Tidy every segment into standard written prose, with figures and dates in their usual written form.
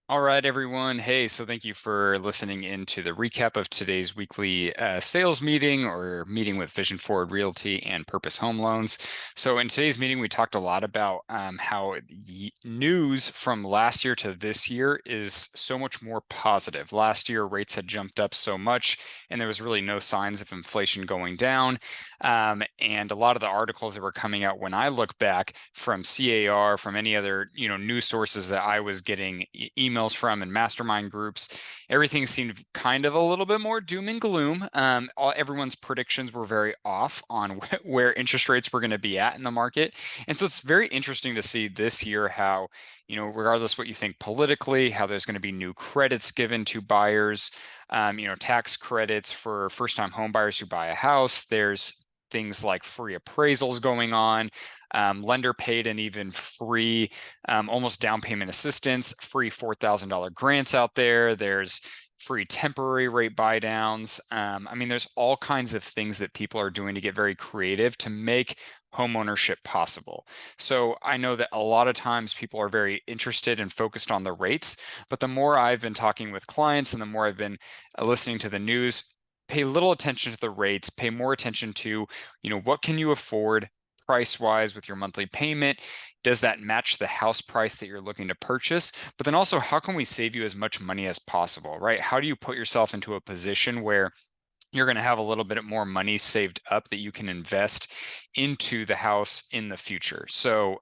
All right, everyone. Hey, so thank you for listening in to the recap of today's weekly sales meeting or meeting with Vision Forward Realty and Purpose Home Loans. So, in today's meeting, we talked a lot about how the news from last year to this year is so much more positive. Last year, rates had jumped up so much, and there was really no signs of inflation going down. And a lot of the articles that were coming out when I look back from CAR, from any other news sources that I was getting emails from and mastermind groups, everything seemed kind of a little bit more doom and gloom. Everyone's predictions were very off on where interest rates were going to be at in the market, and so it's very interesting to see this year how, regardless what you think politically, how there's going to be new credits given to buyers, tax credits for first-time home buyers who buy a house. There's things like free appraisals going on, lender paid and even free almost down payment assistance, free $4,000 grants out there. There's free temporary rate buy downs. I mean, there's all kinds of things that people are doing to get very creative to make homeownership possible. So I know that a lot of times people are very interested and focused on the rates, but the more I've been talking with clients and the more I've been listening to the news, pay little attention to the rates, pay more attention to, what can you afford price wise with your monthly payment? Does that match the house price that you're looking to purchase? But then also, how can we save you as much money as possible, right? How do you put yourself into a position where you're going to have a little bit more money saved up that you can invest into the house in the future? So,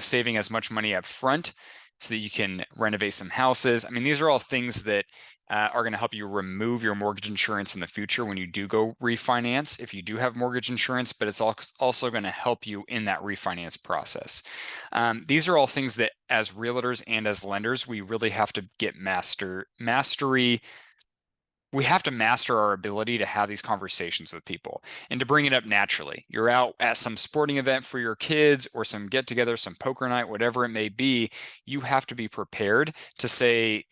saving as much money up front so that you can renovate some houses. I mean, these are all things that are going to help you remove your mortgage insurance in the future when you do go refinance, if you do have mortgage insurance, but it's also going to help you in that refinance process. These are all things that as realtors and as lenders, we really have to get mastery. We have to master our ability to have these conversations with people and to bring it up naturally. You're out at some sporting event for your kids or some get together, some poker night, whatever it may be. You have to be prepared to say,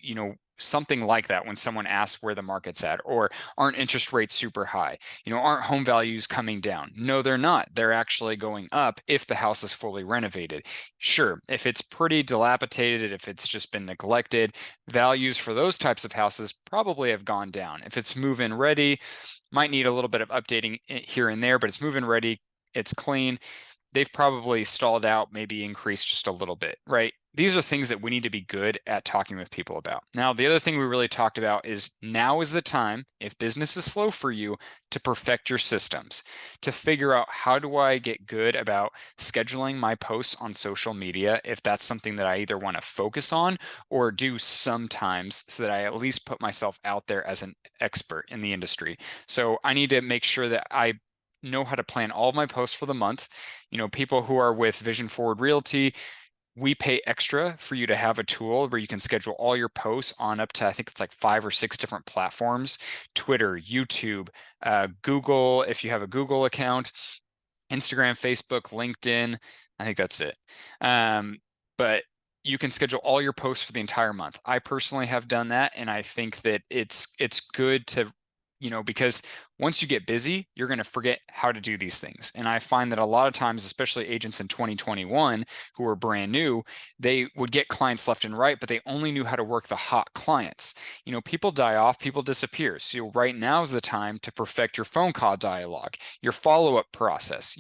something like that when someone asks where the market's at, or aren't interest rates super high? Aren't home values coming down? No, they're not. They're actually going up if the house is fully renovated. Sure, if it's pretty dilapidated, if it's just been neglected, values for those types of houses probably have gone down. If it's move-in ready, might need a little bit of updating here and there, but it's move-in ready, it's clean, they've probably stalled out, maybe increased just a little bit, right? These are things that we need to be good at talking with people about. Now, the other thing we really talked about is now is the time, if business is slow for you, to perfect your systems, to figure out how do I get good about scheduling my posts on social media, if that's something that I either want to focus on or do sometimes, so that I at least put myself out there as an expert in the industry. So I need to make sure that I know how to plan all of my posts for the month. People who are with Vision Forward Realty, we pay extra for you to have a tool where you can schedule all your posts on up to, I think it's like 5 or 6 different platforms: Twitter, YouTube, Google, if you have a Google account, Instagram, Facebook, LinkedIn. I think that's it. But you can schedule all your posts for the entire month. I personally have done that, and I think that it's good to, because once you get busy, you're going to forget how to do these things. And I find that a lot of times, especially agents in 2021 who are brand new, they would get clients left and right, but they only knew how to work the hot clients. People die off, people disappear. So right now is the time to perfect your phone call dialogue, your follow-up process.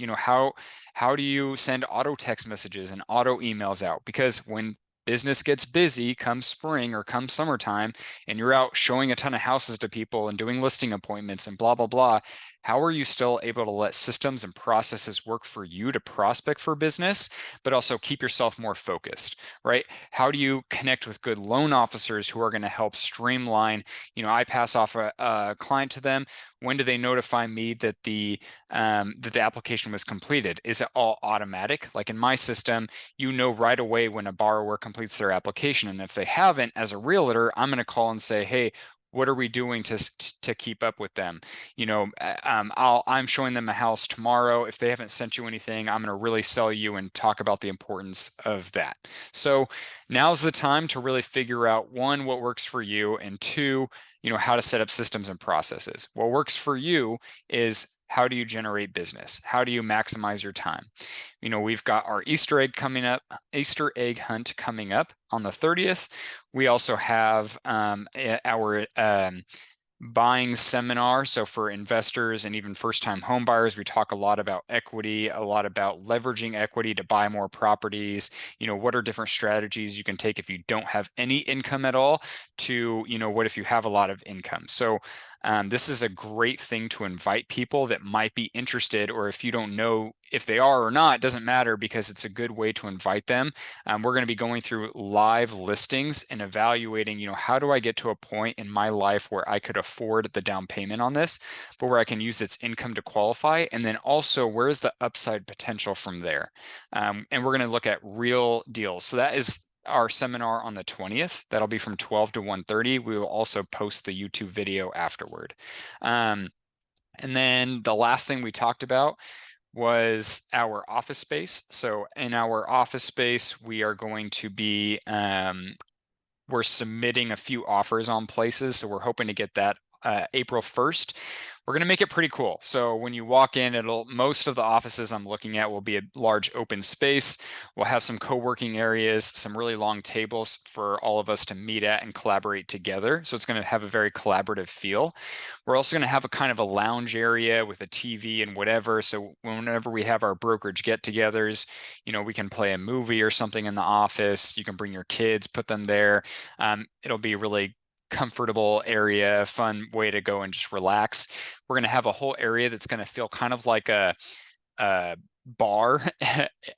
How do you send auto text messages and auto emails out? Because when business gets busy come spring or come summertime and you're out showing a ton of houses to people and doing listing appointments and blah, blah, blah, how are you still able to let systems and processes work for you to prospect for business, but also keep yourself more focused, right? How do you connect with good loan officers who are going to help streamline? I pass off a client to them. When do they notify me that the application was completed? Is it all automatic? Like in my system, right away when a borrower completes their application. And if they haven't, as a realtor, I'm going to call and say, hey, what are we doing to keep up with them? I'm showing them a house tomorrow. If they haven't sent you anything, I'm going to really sell you and talk about the importance of that. So now's the time to really figure out, one, what works for you, and two, how to set up systems and processes. What works for you is how do you generate business? How do you maximize your time? We've got our Easter egg hunt coming up on the 30th. We also have our buying seminar. So for investors and even first-time home buyers, we talk a lot about equity, a lot about leveraging equity to buy more properties. What are different strategies you can take if you don't have any income at all to, what if you have a lot of income? So this is a great thing to invite people that might be interested, or if you don't know if they are or not, it doesn't matter because it's a good way to invite them. We're going to be going through live listings and evaluating, how do I get to a point in my life where I could afford the down payment on this, but where I can use its income to qualify. And then also, where is the upside potential from there? And we're going to look at real deals. So that is our seminar on the 20th. That'll be from 12 to 1:30. We will also post the YouTube video afterward. And then the last thing we talked about was our office space. So in our office space, we are going to be, we're submitting a few offers on places. So we're hoping to get that April 1st. We're going to make it pretty cool. So when you walk in, most of the offices I'm looking at will be a large open space. We'll have some co-working areas, some really long tables for all of us to meet at and collaborate together. So it's going to have a very collaborative feel. We're also going to have a kind of a lounge area with a TV and whatever. So whenever we have our brokerage get-togethers, we can play a movie or something in the office. You can bring your kids, put them there. It'll be really comfortable area, fun way to go and just relax. We're going to have a whole area that's going to feel kind of like a bar,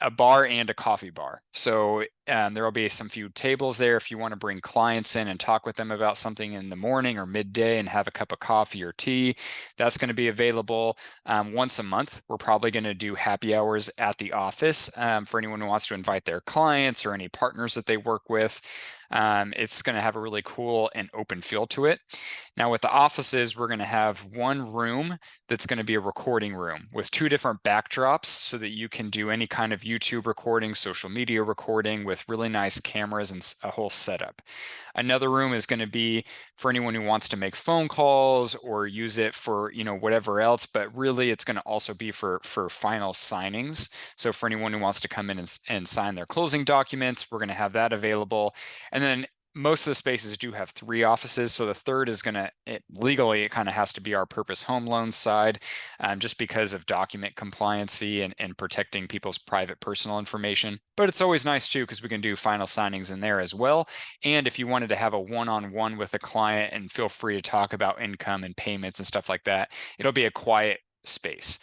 a bar and a coffee bar. So there will be some few tables there if you want to bring clients in and talk with them about something in the morning or midday and have a cup of coffee or tea. That's going to be available once a month. We're probably going to do happy hours at the office for anyone who wants to invite their clients or any partners that they work with. It's going to have a really cool and open feel to it. Now with the offices, we're going to have one room that's going to be a recording room with two different backdrops so that you can do any kind of YouTube recording, social media recording with really nice cameras and a whole setup. Another room is going to be for anyone who wants to make phone calls or use it for, whatever else, but really it's going to also be for final signings. So for anyone who wants to come in and sign their closing documents, we're going to have that available. And then most of the spaces do have 3 offices. So the third is legally, it kind of has to be our purpose home loan side, just because of document compliancy and protecting people's private personal information. But it's always nice too, because we can do final signings in there as well. And if you wanted to have a one-on-one with a client and feel free to talk about income and payments and stuff like that, it'll be a quiet space.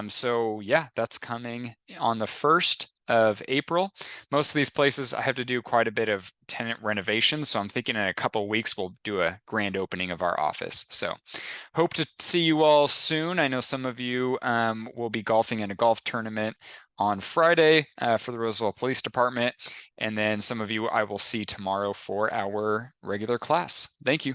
So yeah, that's coming on the 1st of April. Most of these places I have to do quite a bit of tenant renovations, so I'm thinking in a couple of weeks we'll do a grand opening of our office. So hope to see you all soon. I know some of you will be golfing in a golf tournament on Friday for the Roseville Police Department, and then some of you I will see tomorrow for our regular class. Thank you.